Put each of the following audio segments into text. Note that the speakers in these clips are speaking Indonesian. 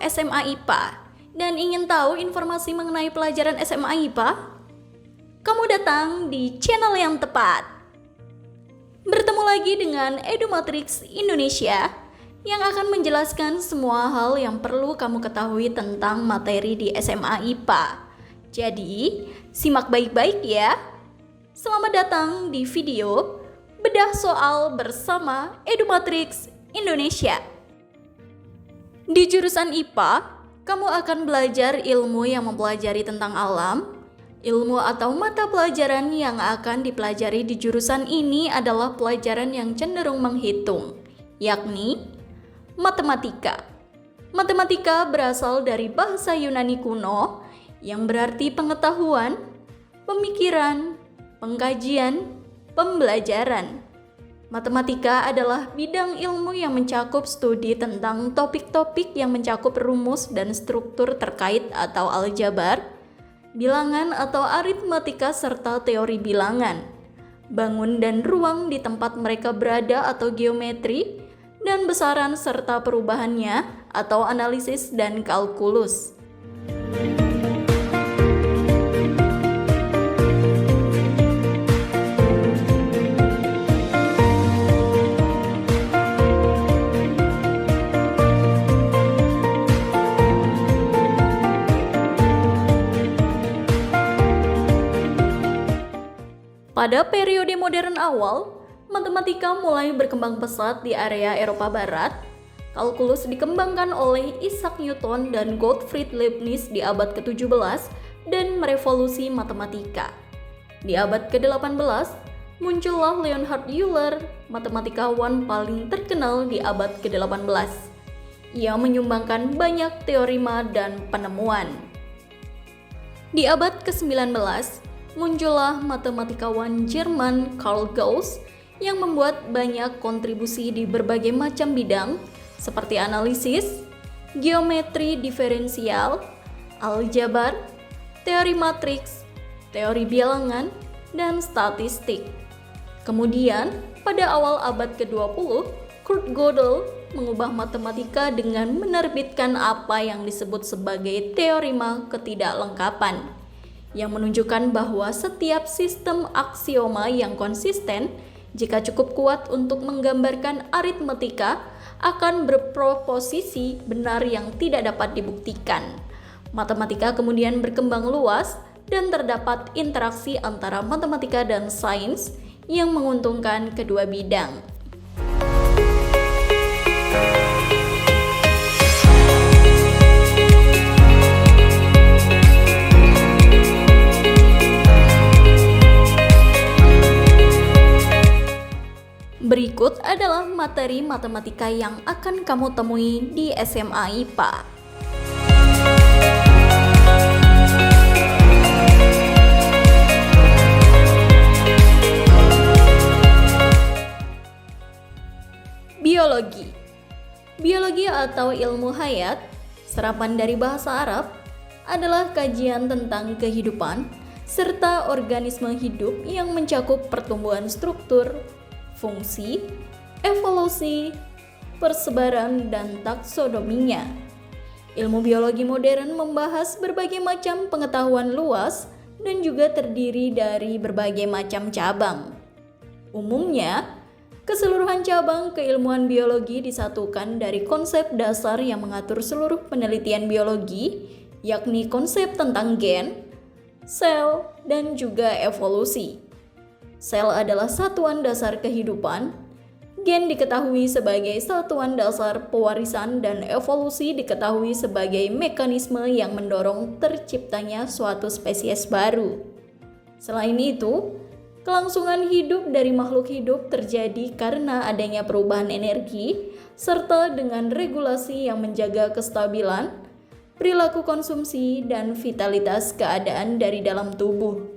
SMA IPA dan ingin tahu informasi mengenai pelajaran SMA IPA? Kamu datang di channel yang tepat. Bertemu lagi dengan Edumatrix Indonesia yang akan menjelaskan semua hal yang perlu kamu ketahui tentang materi di SMA IPA. Jadi, simak baik-baik ya. Selamat datang di video Bedah Soal bersama Edumatrix Indonesia. Di jurusan IPA, kamu akan belajar ilmu yang mempelajari tentang alam. Ilmu atau mata pelajaran yang akan dipelajari di jurusan ini adalah pelajaran yang cenderung menghitung, yakni matematika. Matematika berasal dari bahasa Yunani kuno yang berarti pengetahuan, pemikiran, pengkajian, pembelajaran. Matematika adalah bidang ilmu yang mencakup studi tentang topik-topik yang mencakup rumus dan struktur terkait atau aljabar, bilangan atau aritmatika serta teori bilangan, bangun dan ruang di tempat mereka berada atau geometri, dan besaran serta perubahannya atau analisis dan kalkulus. Pada periode modern awal, matematika mulai berkembang pesat di area Eropa Barat. Kalkulus dikembangkan oleh Isaac Newton dan Gottfried Leibniz di abad ke-17 dan merevolusi matematika. Di abad ke-18, muncullah Leonhard Euler, matematikawan paling terkenal di abad ke-18. Ia menyumbangkan banyak teorema dan penemuan. Di abad ke-19, muncullah matematikawan Jerman Carl Gauss yang membuat banyak kontribusi di berbagai macam bidang seperti analisis, geometri diferensial, aljabar, teori matriks, teori bilangan, dan statistik. Kemudian, pada awal abad ke-20, Kurt Gödel mengubah matematika dengan menerbitkan apa yang disebut sebagai teorema ketidaklengkapan, yang menunjukkan bahwa setiap sistem aksioma yang konsisten, jika cukup kuat untuk menggambarkan aritmatika, akan berproposisi benar yang tidak dapat dibuktikan. Matematika kemudian berkembang luas dan terdapat interaksi antara matematika dan sains yang menguntungkan kedua bidang. Berikut adalah materi matematika yang akan kamu temui di SMA IPA. Biologi. Biologi atau ilmu hayat, serapan dari bahasa Arab, adalah kajian tentang kehidupan serta organisme hidup yang mencakup pertumbuhan struktur, fungsi, evolusi, persebaran, dan taksonominya. Ilmu biologi modern membahas berbagai macam pengetahuan luas dan juga terdiri dari berbagai macam cabang. Umumnya, keseluruhan cabang keilmuan biologi disatukan dari konsep dasar yang mengatur seluruh penelitian biologi, yakni konsep tentang gen, sel, dan juga evolusi. Sel adalah satuan dasar kehidupan, gen diketahui sebagai satuan dasar pewarisan, dan evolusi diketahui sebagai mekanisme yang mendorong terciptanya suatu spesies baru. Selain itu, kelangsungan hidup dari makhluk hidup terjadi karena adanya perubahan energi, serta dengan regulasi yang menjaga kestabilan, perilaku konsumsi, dan vitalitas keadaan dari dalam tubuh.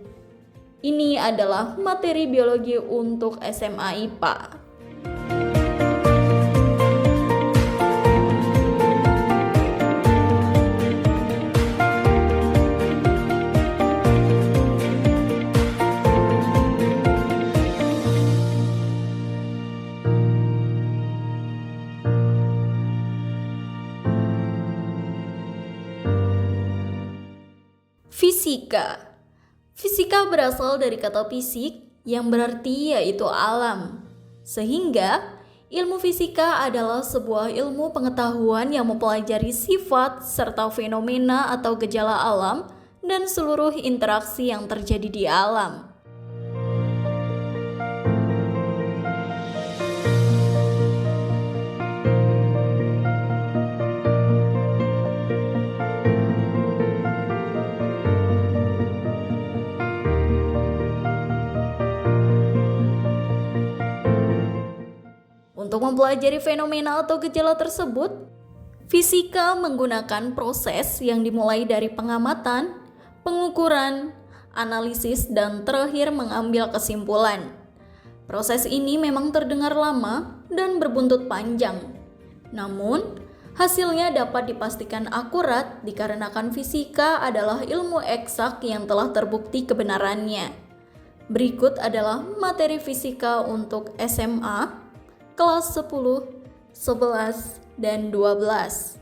Ini adalah materi biologi untuk SMA IPA. Fisika. Fisika berasal dari kata fisik yang berarti yaitu alam. Sehingga ilmu fisika adalah sebuah ilmu pengetahuan yang mempelajari sifat serta fenomena atau gejala alam dan seluruh interaksi yang terjadi di alam. Untuk mempelajari fenomena atau gejala tersebut, fisika menggunakan proses yang dimulai dari pengamatan, pengukuran, analisis, dan terakhir mengambil kesimpulan. Proses ini memang terdengar lama dan berbuntut panjang. Namun, hasilnya dapat dipastikan akurat dikarenakan fisika adalah ilmu eksak yang telah terbukti kebenarannya. Berikut adalah materi fisika untuk SMA kelas 10, 11, dan 12.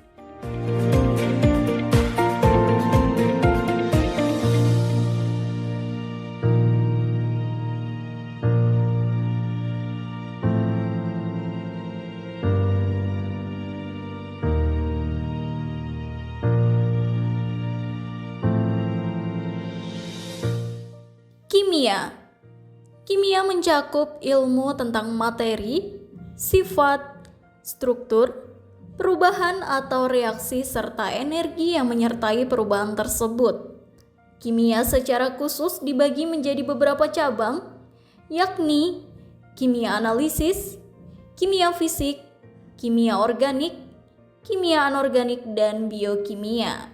Kimia. Kimia mencakup ilmu tentang materi, sifat, struktur, perubahan atau reaksi serta energi yang menyertai perubahan tersebut. Kimia secara khusus dibagi menjadi beberapa cabang, yakni kimia analisis, kimia fisik, kimia organik, kimia anorganik, dan biokimia.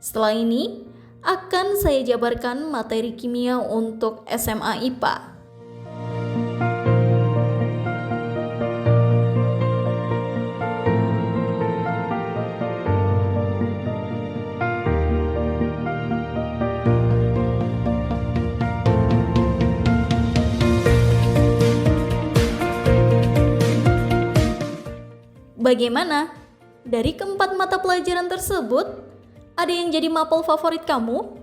Setelah ini, akan saya jabarkan materi kimia untuk SMA IPA. Bagaimana? Dari keempat mata pelajaran tersebut, ada yang jadi mapel favorit kamu?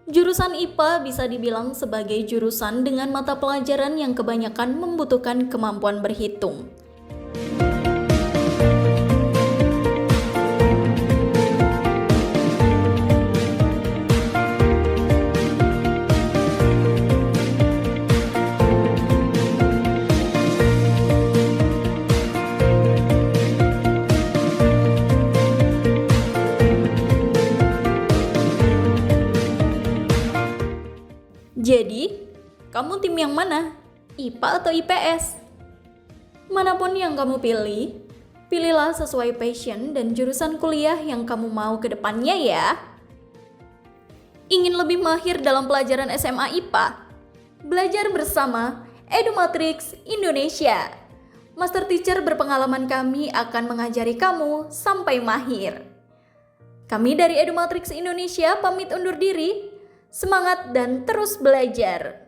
Jurusan IPA bisa dibilang sebagai jurusan dengan mata pelajaran yang kebanyakan membutuhkan kemampuan berhitung. Jadi, kamu tim yang mana? IPA atau IPS? Manapun yang kamu pilih, pilihlah sesuai passion dan jurusan kuliah yang kamu mau ke depannya ya. Ingin lebih mahir dalam pelajaran SMA IPA? Belajar bersama Edumatrix Indonesia. Master teacher berpengalaman kami akan mengajari kamu sampai mahir. Kami dari Edumatrix Indonesia pamit undur diri. Semangat dan terus belajar.